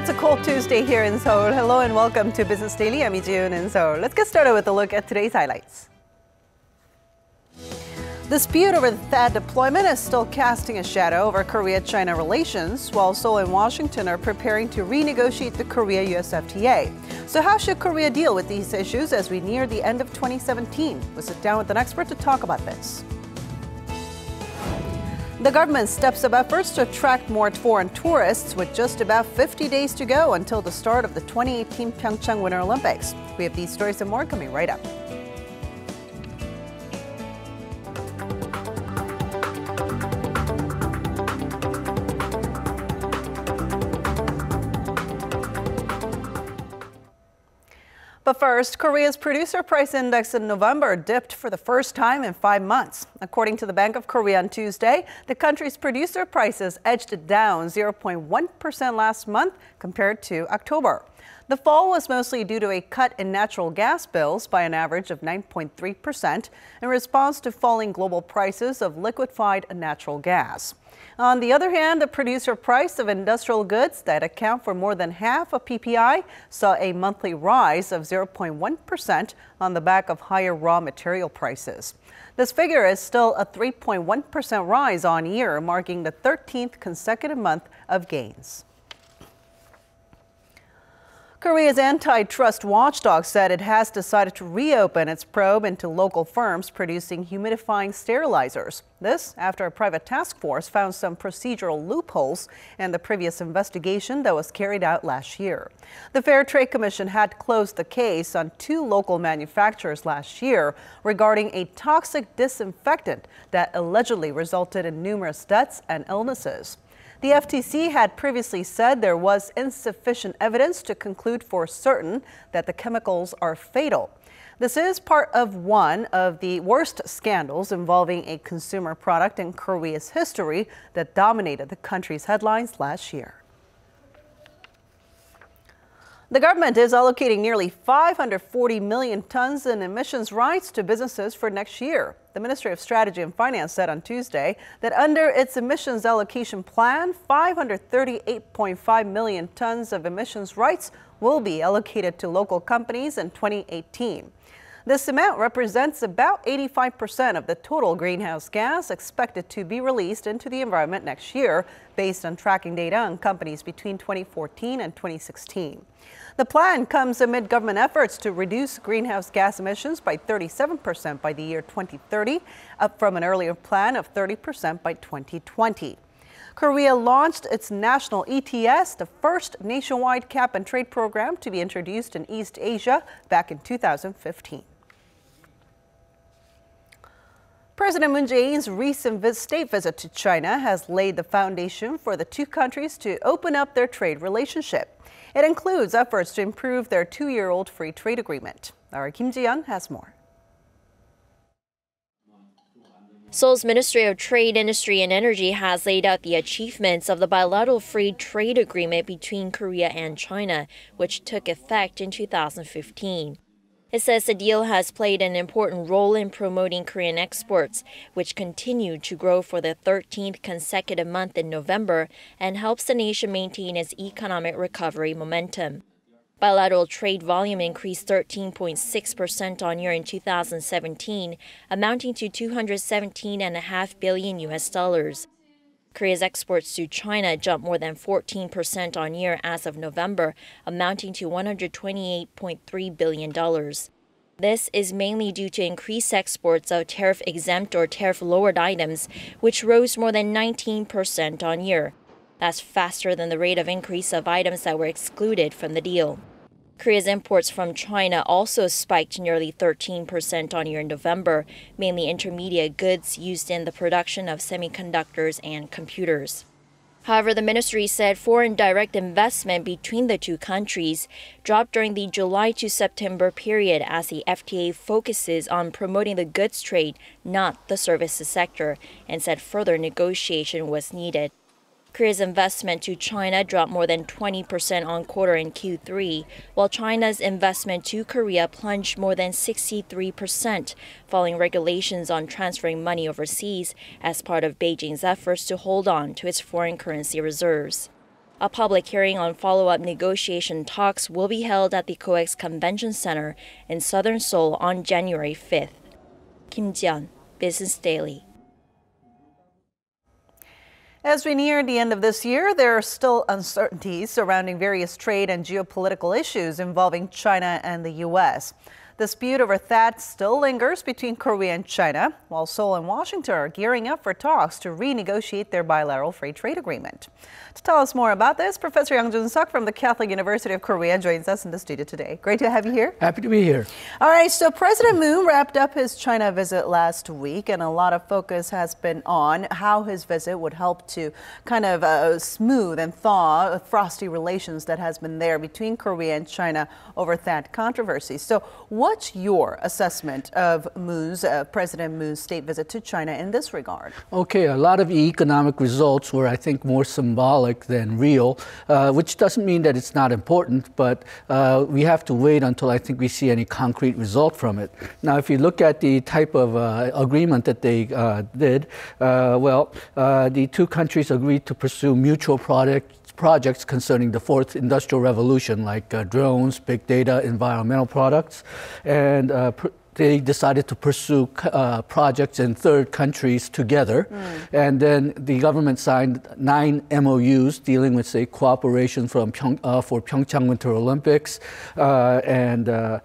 It's a cold Tuesday here in Seoul. Hello and welcome to Business Daily. I'm Lee in Seoul. Let's get started with a look at today's highlights. Dispute over the THAAD deployment is still casting a shadow over Korea-China relations, while Seoul and Washington are preparing to renegotiate the Korea-US FTA. So how should Korea deal with these issues as we near the end of 2017? We'll sit down with an expert to talk about this. The government steps up efforts to attract more foreign tourists with just about 50 days to go until the start of the 2018 Pyeongchang Winter Olympics. We have these stories and more coming right up. But first, Korea's producer price index in November dipped for the first time in 5 months. According to the Bank of Korea on Tuesday, the country's producer prices edged down 0.1% last month compared to October. The fall was mostly due to a cut in natural gas bills by an average of 9.3% in response to falling global prices of liquefied natural gas. On the other hand, the producer price of industrial goods that account for more than half of PPI saw a monthly rise of 0.1% on the back of higher raw material prices. This figure is still a 3.1% rise on year, marking the 13th consecutive month of gains. Korea's antitrust watchdog said it has decided to reopen its probe into local firms producing humidifying sterilizers. This after a private task force found some procedural loopholes in the previous investigation that was carried out last year. The Fair Trade Commission had closed the case on 2 local manufacturers last year regarding a toxic disinfectant that allegedly resulted in numerous deaths and illnesses. The FTC had previously said there was insufficient evidence to conclude for certain that the chemicals are fatal. This is part of one of the worst scandals involving a consumer product in Korea's history that dominated the country's headlines last year. The government is allocating nearly 540 million tons in emissions rights to businesses for next year. The Ministry of Strategy and Finance said on Tuesday that under its emissions allocation plan, 538.5 million tons of emissions rights will be allocated to local companies in 2018. This amount represents about 85% of the total greenhouse gas expected to be released into the environment next year, based on tracking data on companies between 2014 and 2016. The plan comes amid government efforts to reduce greenhouse gas emissions by 37% by the year 2030, up from an earlier plan of 30% by 2020. Korea launched its national ETS, the first nationwide cap-and-trade program to be introduced in East Asia, back in 2015. President Moon Jae-in's recent state visit to China has laid the foundation for the two countries to open up their trade relationship. It includes efforts to improve their 2-year-old free trade agreement. Our Kim Ji-yeon has more. Seoul's Ministry of Trade, Industry and Energy has laid out the achievements of the bilateral free trade agreement between Korea and China, which took effect in 2015. It says the deal has played an important role in promoting Korean exports, which continued to grow for the 13th consecutive month in November and helps the nation maintain its economic recovery momentum. Bilateral trade volume increased 13.6% on year in 2017, amounting to $217.5 billion. Korea's exports to China jumped more than 14% on year as of November, amounting to $128.3 billion. This is mainly due to increased exports of tariff-exempt or tariff-lowered items, which rose more than 19% on year. That's faster than the rate of increase of items that were excluded from the deal. Korea's imports from China also spiked nearly 13% on year in November, mainly intermediate goods used in the production of semiconductors and computers. However, the ministry said foreign direct investment between the two countries dropped during the July to September period as the FTA focuses on promoting the goods trade, not the services sector, and said further negotiation was needed. Korea's investment to China dropped more than 20% on quarter in Q3, while China's investment to Korea plunged more than 63%, following regulations on transferring money overseas as part of Beijing's efforts to hold on to its foreign currency reserves. A public hearing on follow-up negotiation talks will be held at the COEX Convention Center in southern Seoul on January 5th. Kim Jian, Business Daily. As we near the end of this year, there are still uncertainties surrounding various trade and geopolitical issues involving China and the U.S. Dispute over THAAD still lingers between Korea and China, while Seoul and Washington are gearing up for talks to renegotiate their bilateral free trade agreement. To tell us more about this, Professor Yang Jun-suk from the Catholic University of Korea joins us in the studio today. Great to have you here. Happy to be here. All right, so President Moon wrapped up his China visit last week, and a lot of focus has been on how his visit would help to kind of smooth and thaw frosty relations that has been there between Korea and China over THAAD controversy. So what's your assessment of President Moon's state visit to China in this regard? Okay, a lot of economic results were, I think, more symbolic than real, which doesn't mean that it's not important, but we have to wait until I think we see any concrete result from it. Now, if you look at the type of agreement that they did, the two countries agreed to pursue mutual projects concerning the fourth industrial revolution, like drones, big data, environmental products, and they decided to pursue projects in third countries together. And then the government signed 9 MOUs dealing with, say, cooperation for Pyeongchang Winter Olympics and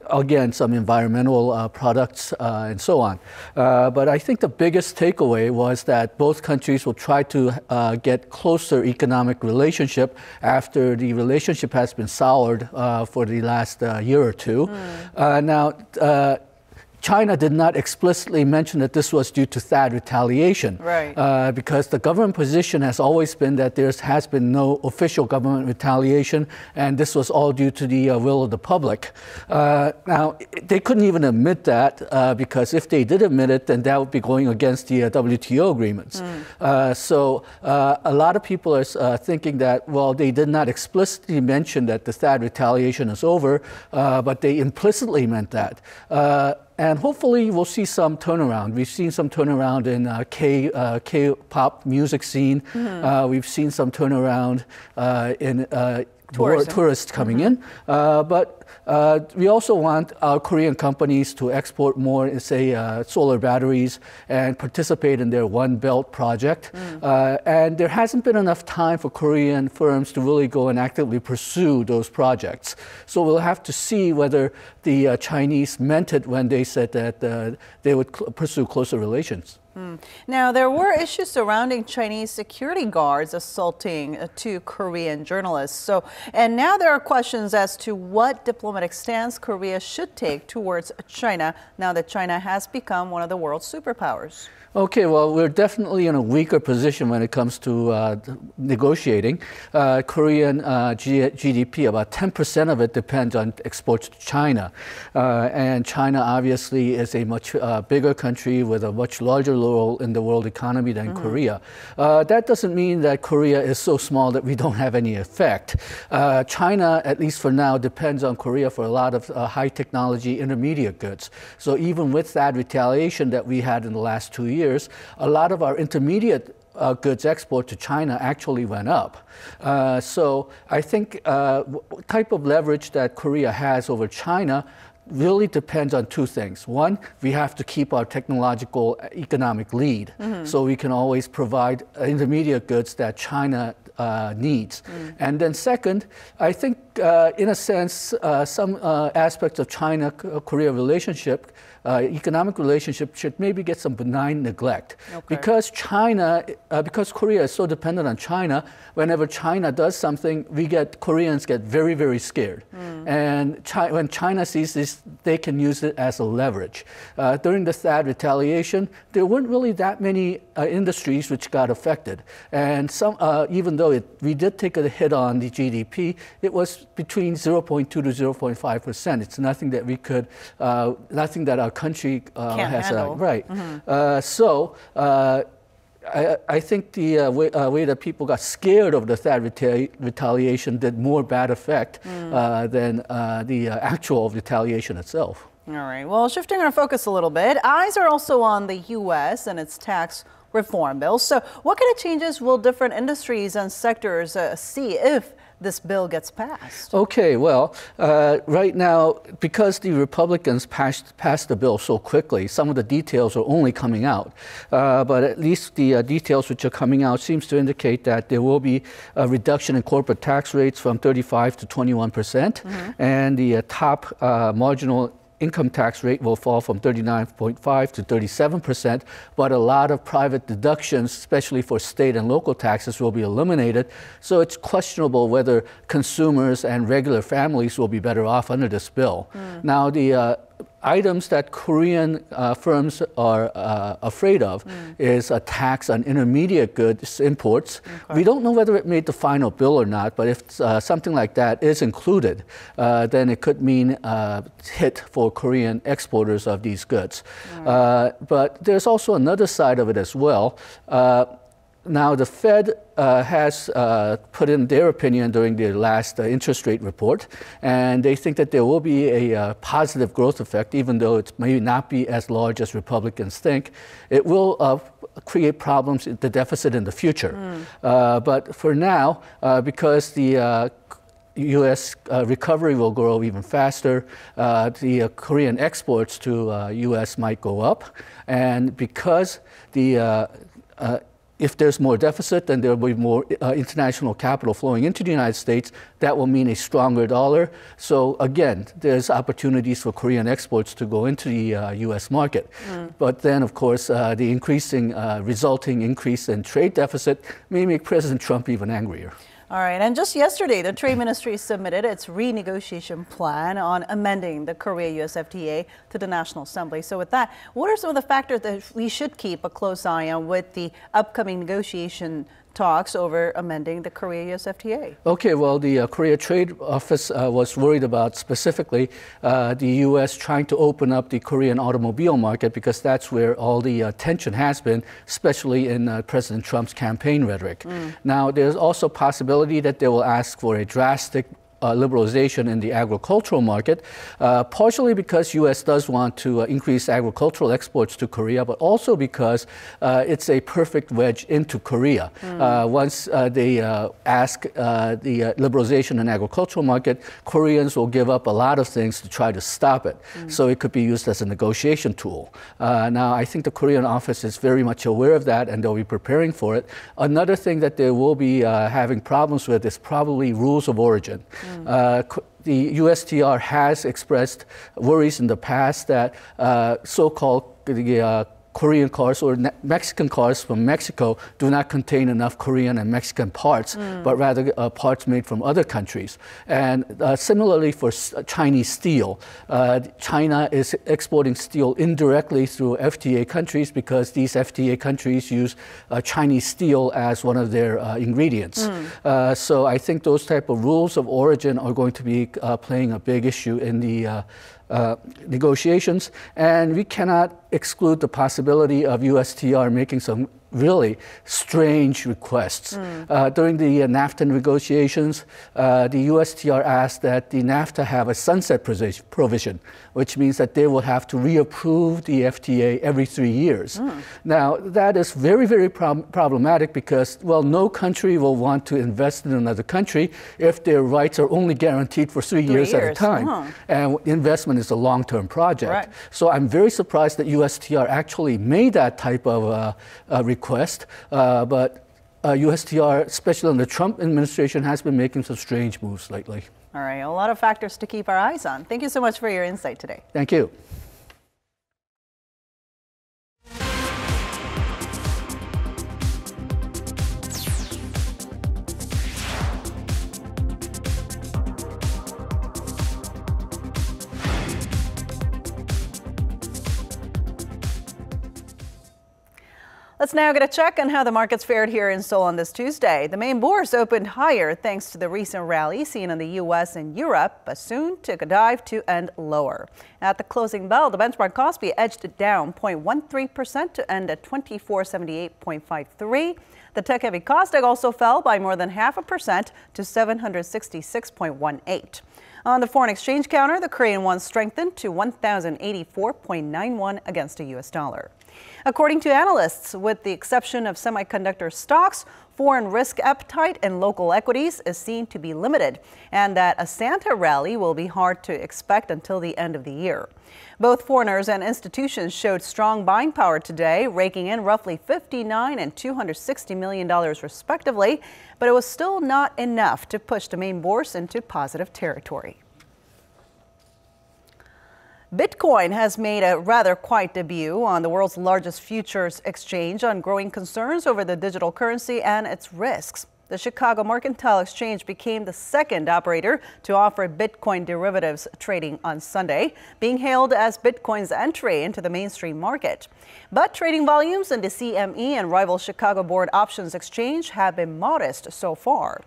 again, some environmental products and so on. But I think the biggest takeaway was that both countries will try to get closer economic relationship after the relationship has been soured for the last year or two. Now, China did not explicitly mention that this was due to THAAD retaliation, right? Because the government position has always been that there has been no official government retaliation, and this was all due to the will of the public. Now, they couldn't even admit that, because if they did admit it, then that would be going against the WTO agreements. So a lot of people are thinking that, well, they did not explicitly mention that the THAAD retaliation is over, but they implicitly meant that. And hopefully we'll see some turnaround. We've seen some turnaround in K-pop music scene. We've seen some turnaround in tourists coming in. But we also want our Korean companies to export more, say, solar batteries and participate in their One Belt project. And there hasn't been enough time for Korean firms to really go and actively pursue those projects. So we'll have to see whether the Chinese meant it when they said that they would pursue closer relations. Now, there were issues surrounding Chinese security guards assaulting 2 Korean journalists. And now there are questions as to what diplomatic stance Korea should take towards China now that China has become one of the world's superpowers. Okay, well, we're definitely in a weaker position when it comes to negotiating. Korean GDP, about 10% of it depends on exports to China. And China obviously is a much bigger country with a much larger role in the world economy than Korea. That doesn't mean that Korea is so small that we don't have any effect. China, at least for now, depends on Korea for a lot of high technology intermediate goods. So even with that retaliation that we had in the last 2 years, a lot of our intermediate goods export to China actually went up. So I think type of leverage that Korea has over China really depends on 2 things. One, we have to keep our technological economic lead, so we can always provide intermediate goods that China needs. And then second, I think in a sense, some aspects of China-Korea relationship, economic relationship should maybe get some benign neglect. Because Korea is so dependent on China, whenever China does something, Koreans get very, very scared. And when China sees this, they can use it as a leverage. During the THAAD retaliation, there weren't really that many industries which got affected. And some, even though we did take a hit on the GDP, it was between 0.2 to 0.5%. It's nothing that we could, nothing that our country has handle. Right. I think the way that people got scared of the THAAD retaliation did more bad effect than the actual retaliation itself. All right. Well, shifting our focus a little bit, eyes are also on the U.S. and its tax reform bill. So what kind of changes will different industries and sectors see if this bill gets passed? Okay, well, right now, because the Republicans passed the bill so quickly, some of the details are only coming out. But at least the details which are coming out seems to indicate that there will be a reduction in corporate tax rates from 35 to 21%, and the top marginal income tax rate will fall from 39.5 to 37%, but a lot of private deductions, especially for state and local taxes, will be eliminated. So it's questionable whether consumers and regular families will be better off under this bill. Now, the items that Korean firms are afraid of is a tax on intermediate goods imports. Okay. We don't know whether it made the final bill or not, but if something like that is included, then it could mean a hit for Korean exporters of these goods. But there's also another side of it as well. Now, the Fed has put in their opinion during the last interest rate report, and they think that there will be a positive growth effect, even though it may not be as large as Republicans think. It will create problems in the deficit in the future. But for now, because the U.S. Recovery will grow even faster, the Korean exports to U.S. might go up, and because the if there's more deficit, then there will be more international capital flowing into the United States. That will mean a stronger dollar. So again, there's opportunities for Korean exports to go into the U.S. market. But then, of course, the resulting increase in trade deficit may make President Trump even angrier. All right, and just yesterday, the Trade Ministry submitted its renegotiation plan on amending the Korea-US FTA to the National Assembly. So with that, what are some of the factors that we should keep a close eye on with the upcoming negotiation talks over amending the Korea-US FTA? Okay, well, the Korea Trade Office was worried about specifically the U.S. trying to open up the Korean automobile market, because that's where all the tension has been, especially in President Trump's campaign rhetoric. Now, there's also possibility that they will ask for a drastic liberalization in the agricultural market, partially because U.S. does want to increase agricultural exports to Korea, but also because it's a perfect wedge into Korea. Once they ask the liberalization in agricultural market, Koreans will give up a lot of things to try to stop it. So it could be used as a negotiation tool. Now, I think the Korean office is very much aware of that, and they'll be preparing for it. Another thing that they will be having problems with is probably rules of origin. The USTR has expressed worries in the past that so-called Korean cars or Mexican cars from Mexico do not contain enough Korean and Mexican parts, but rather parts made from other countries. And similarly for Chinese steel, China is exporting steel indirectly through FTA countries because these FTA countries use Chinese steel as one of their ingredients. So I think those type of rules of origin are going to be playing a big issue in the negotiations, and we cannot exclude the possibility of USTR making some really strange requests. During the NAFTA negotiations, the USTR asked that the NAFTA have a sunset provision, which means that they will have to reapprove the FTA every 3 years. Now, that is very, very problematic because, well, no country will want to invest in another country if their rights are only guaranteed for 3 years at a time. And investment is a long-term project. Right. So I'm very surprised that USTR actually made that type of request, but USTR, especially in the Trump administration, has been making some strange moves lately. All right, a lot of factors to keep our eyes on. Thank you so much for your insight today. Thank you. Let's now get a check on how the markets fared here in Seoul on this Tuesday. The main bourse opened higher thanks to the recent rally seen in the U.S. and Europe, but soon took a dive to end lower. At the closing bell, the benchmark Kospi edged down 0.13% to end at 2478.53. The tech-heavy Kosdaq also fell by more than 0.5% to 766.18. On the foreign exchange counter, the Korean won strengthened to 1,084.91 against the U.S. dollar. According to analysts, with the exception of semiconductor stocks, foreign risk appetite in local equities is seen to be limited, and that a Santa rally will be hard to expect until the end of the year. Both foreigners and institutions showed strong buying power today, raking in roughly $59 and $260 million respectively, but it was still not enough to push the main bourse into positive territory. Bitcoin has made a rather quiet debut on the world's largest futures exchange on growing concerns over the digital currency and its risks. The Chicago Mercantile Exchange became the second operator to offer Bitcoin derivatives trading on Sunday, being hailed as Bitcoin's entry into the mainstream market. But trading volumes in the CME and rival Chicago Board Options Exchange have been modest so far.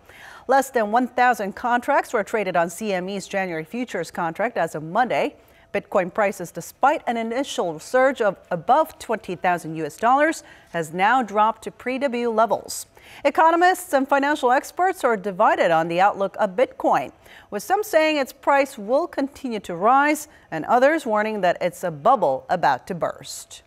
Less than 1,000 contracts were traded on CME's January futures contract as of Monday. Bitcoin prices, despite an initial surge of above $20,000 has now dropped to pre-debut levels. Economists and financial experts are divided on the outlook of Bitcoin, with some saying its price will continue to rise and others warning that it's a bubble about to burst.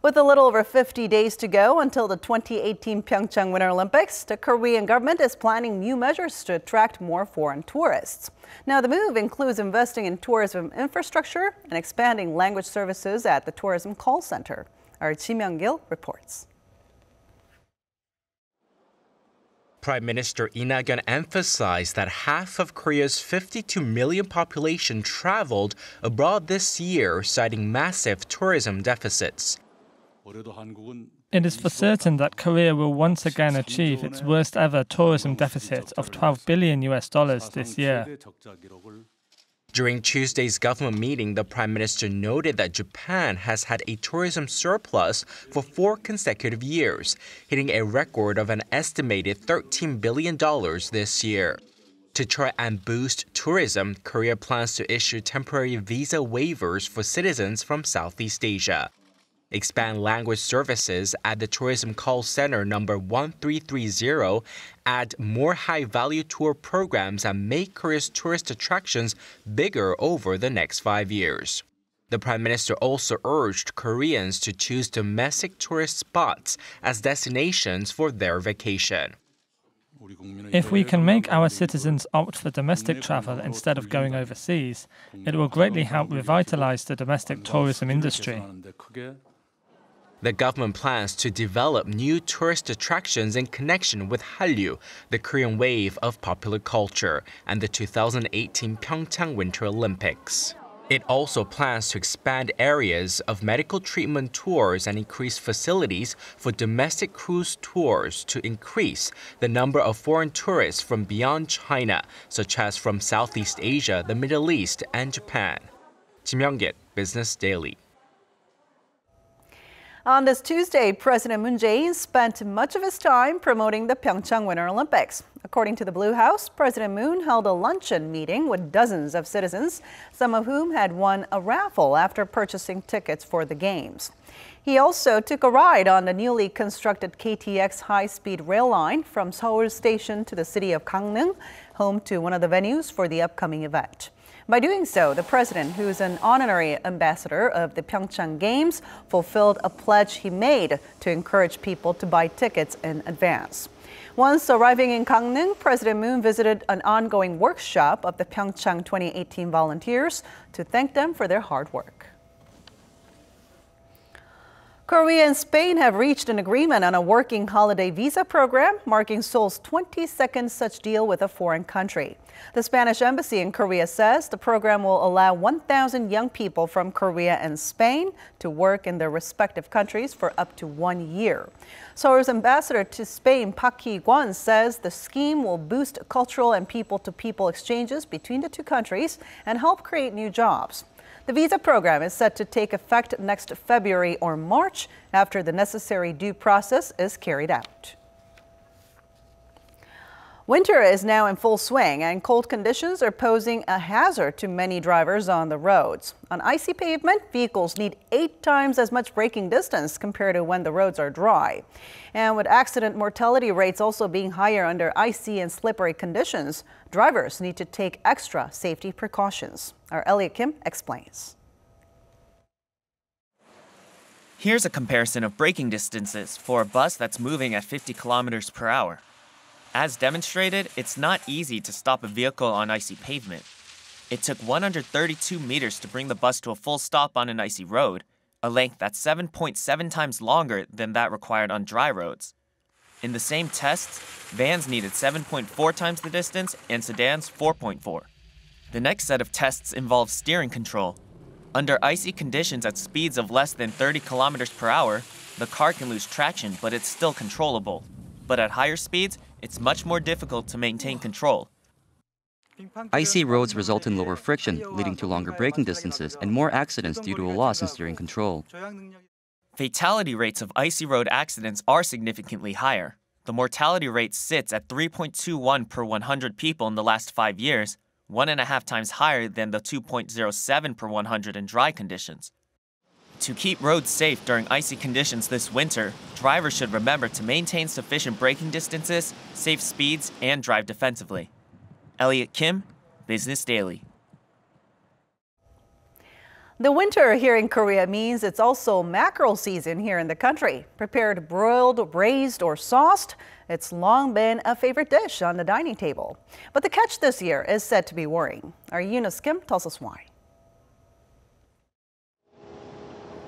With a little over 50 days to go until the 2018 Pyeongchang Winter Olympics, the Korean government is planning new measures to attract more foreign tourists. Now, the move includes investing in tourism infrastructure and expanding language services at the tourism call center. Our Ji Myung-gil reports. Prime Minister Lee Na-kyun emphasized that half of Korea's 52 million population traveled abroad this year, citing massive tourism deficits. It is for certain that Korea will once again achieve its worst ever tourism deficit of $12 billion this year. During Tuesday's government meeting, the Prime Minister noted that Japan has had a tourism surplus for 4 consecutive years, hitting a record of an estimated $13 billion this year. To try and boost tourism, Korea plans to issue temporary visa waivers for citizens from Southeast Asia. Expand language services at the tourism call center number 1330, add more high-value tour programs and make Korea's tourist attractions bigger over the next 5 years. The Prime Minister also urged Koreans to choose domestic tourist spots as destinations for their vacation. If we can make our citizens opt for domestic travel instead of going overseas, it will greatly help revitalize the domestic tourism industry. The government plans to develop new tourist attractions in connection with Hallyu, the Korean wave of popular culture, and the 2018 Pyeongchang Winter Olympics. It also plans to expand areas of medical treatment tours and increase facilities for domestic cruise tours to increase the number of foreign tourists from beyond China, such as from Southeast Asia, the Middle East, and Japan. Ji Myung-gil, Business Daily. On this Tuesday, President Moon Jae-in spent much of his time promoting the Pyeongchang Winter Olympics. According to the Blue House, President Moon held a luncheon meeting with dozens of citizens, some of whom had won a raffle after purchasing tickets for the Games. He also took a ride on the newly constructed KTX high-speed rail line from Seoul Station to the city of Gangneung, home to one of the venues for the upcoming event. By doing so, the president, who is an honorary ambassador of the Pyeongchang Games, fulfilled a pledge he made to encourage people to buy tickets in advance. Once arriving in Gangneung, President Moon visited an ongoing workshop of the Pyeongchang 2018 volunteers to thank them for their hard work. Korea and Spain have reached an agreement on a working holiday visa program, marking Seoul's 22nd such deal with a foreign country. The Spanish embassy in Korea says the program will allow 1,000 young people from Korea and Spain to work in their respective countries for up to 1 year. Seoul's ambassador to Spain, Park Hee-kwon, says the scheme will boost cultural and people-to-people exchanges between the two countries and help create new jobs. The visa program is set to take effect next February or March after the necessary due process is carried out. Winter is now in full swing and cold conditions are posing a hazard to many drivers on the roads. On icy pavement, vehicles need 8 times as much braking distance compared to when the roads are dry. And with accident mortality rates also being higher under icy and slippery conditions, drivers need to take extra safety precautions. Our Elliot Kim explains. Here's a comparison of braking distances for a bus that's moving at 50 kilometers per hour. As demonstrated, it's not easy to stop a vehicle on icy pavement. It took 132 meters to bring the bus to a full stop on an icy road, a length that's 7.7 times longer than that required on dry roads. In the same tests, vans needed 7.4 times the distance and sedans 4.4. The next set of tests involves steering control. Under icy conditions at speeds of less than 30 kilometers per hour, the car can lose traction, but it's still controllable. But at higher speeds, it's much more difficult to maintain control. Icy roads result in lower friction, leading to longer braking distances and more accidents due to a loss in steering control. Fatality rates of icy road accidents are significantly higher. The mortality rate sits at 3.21 per 100 people in the last 5 years, 1.5 times higher than the 2.07 per 100 in dry conditions. To keep roads safe during icy conditions this winter, drivers should remember to maintain sufficient braking distances, safe speeds, and drive defensively. Elliot Kim, Business Daily. The winter here in Korea means it's also mackerel season here in the country. Prepared broiled, braised, or sauced, it's long been a favorite dish on the dining table. But the catch this year is said to be worrying. Our Eunice Kim tells us why.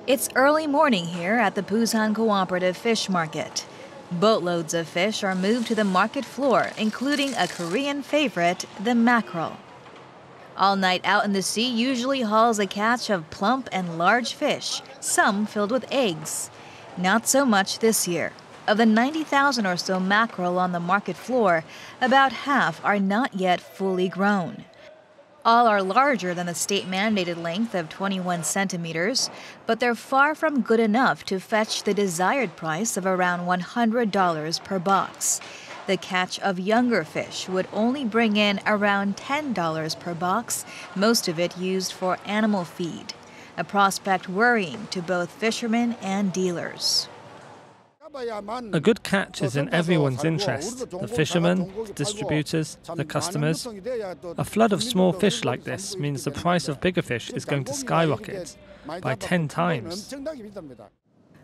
It's early morning here at the Busan Cooperative Fish Market. Boatloads of fish are moved to the market floor, including a Korean favorite, the mackerel. All night out in the sea usually hauls a catch of plump and large fish, some filled with eggs. Not so much this year. Of the 90,000 or so mackerel on the market floor, about half are not yet fully grown. All are larger than the state-mandated length of 21 centimeters, but they're far from good enough to fetch the desired price of around $100 per box. The catch of younger fish would only bring in around $10 per box, most of it used for animal feed, a prospect worrying to both fishermen and dealers. A good catch is in everyone's interest, the fishermen, the distributors, the customers. A flood of small fish like this means the price of bigger fish is going to skyrocket by 10 times.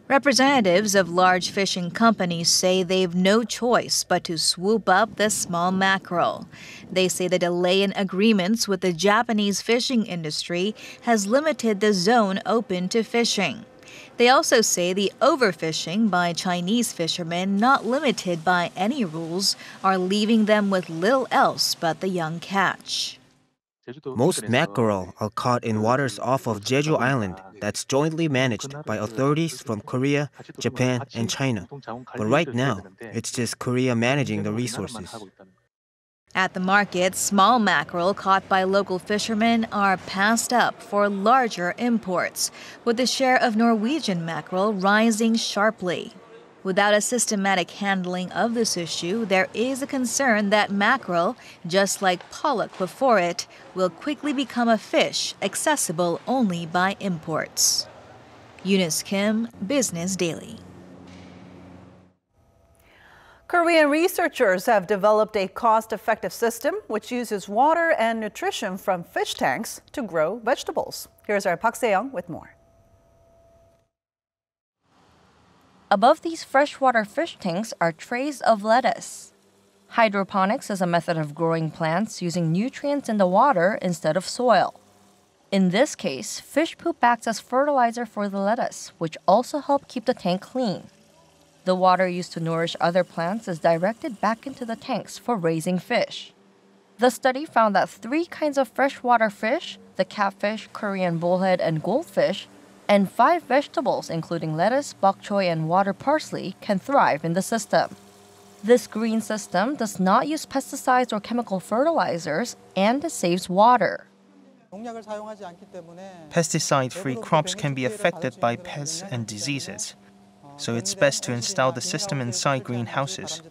Representatives of large fishing companies say they've no choice but to swoop up the small mackerel. They say the delay in agreements with the Japanese fishing industry has limited the zone open to fishing. They also say the overfishing by Chinese fishermen, not limited by any rules, are leaving them with little else but the young catch. Most mackerel are caught in waters off of Jeju Island that's jointly managed by authorities from Korea, Japan, and China. But right now, it's just Korea managing the resources. At the market, small mackerel caught by local fishermen are passed up for larger imports, with the share of Norwegian mackerel rising sharply. Without a systematic handling of this issue, there is a concern that mackerel, just like pollock before it, will quickly become a fish accessible only by imports. Eunice Kim, Business Daily. Korean researchers have developed a cost-effective system which uses water and nutrition from fish tanks to grow vegetables. Here's our Park Se-young with more. Above these freshwater fish tanks are trays of lettuce. Hydroponics is a method of growing plants using nutrients in the water instead of soil. In this case, fish poop acts as fertilizer for the lettuce, which also helps keep the tank clean. The water used to nourish other plants is directed back into the tanks for raising fish. The study found that 3 kinds of freshwater fish, the catfish, Korean bullhead, and goldfish, and 5 vegetables, including lettuce, bok choy, and water parsley, can thrive in the system. This green system does not use pesticides or chemical fertilizers, and it saves water. Pesticide-free crops can be affected by pests and diseases, so it's best to install the system inside greenhouses.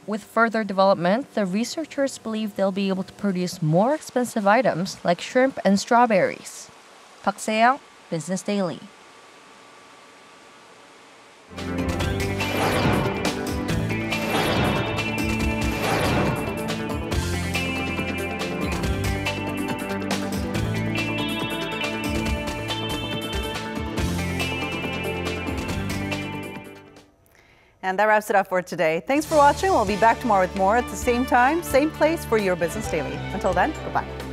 With further development, the researchers believe they'll be able to produce more expensive items like shrimp and strawberries. Park Se-young, Business Daily. And that wraps it up for today. Thanks for watching. We'll be back tomorrow with more at the same time, same place for your Business Daily. Until then, goodbye.